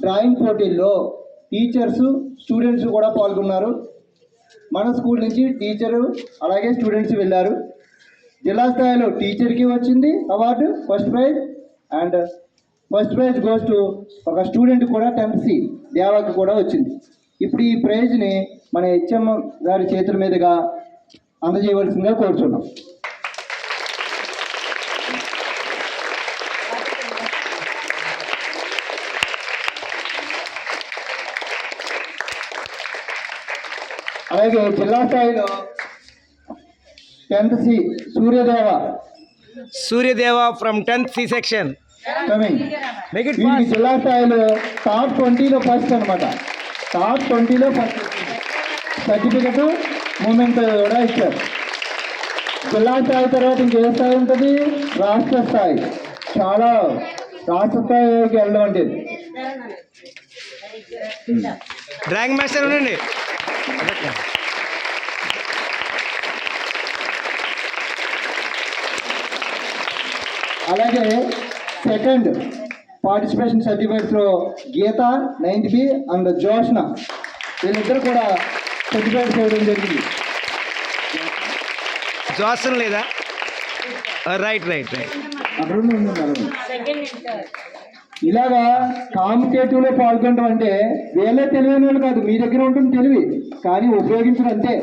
Drawing పోటీల్లో teachers students కూడా పాల్గొన్నారు. మన స్కూల్ నుంచి టీచరు అలాగే స్టూడెంట్స్ వెళ్ళారు. జిల్లా స్థాయిలో టీచర్కి వచ్చింది award first prize, and first prize goes to ఒక స్టూడెంట్ కూడా 10th C దేవాకి కూడా వచ్చింది. ఇప్పుడు ఈ ప్రైజ్ని మన హెచ్ఎం గారి చేతుల మీదుగా అందజేయవలసిందిగా కోరుచున్నాం. అలాగే జిల్లా స్థాయిలో 10th C Suryadeva from 10th C section coming. జిల్లా స్థాయిలో టాప్ 20లో ఫస్ట్ అనమాట. టాప్ 20లో ఫస్ట్ సర్టిఫికెట్ మూమెంట్ కూడా ఇచ్చారు. జిల్లా స్థాయి తర్వాత ఇంకే స్థాయి ఉంటుంది? రాష్ట్ర స్థాయి. చాలా రాష్ట్ర స్థాయికి వెళ్ళడం అంటే డ్రాయింగ్ మాస్టర్ ఉండండి. అలాగే సెకండ్ పార్టిసిపేషన్ సర్టిఫికేట్స్లో Geetha 9th B and Joshna వీళ్ళిద్దరు కూడా సర్టిఫికేట్స్ ఇవ్వడం జరిగింది. జోసన్ లేదా? రైట్. ఇలాగా కాంపిటేటివ్లో పాల్గొనడం అంటే వీళ్ళే తెలివైన వాళ్ళు కాదు, మీ దగ్గర ఉంటుంది తెలివి, కానీ ఉపయోగించడం అంతే.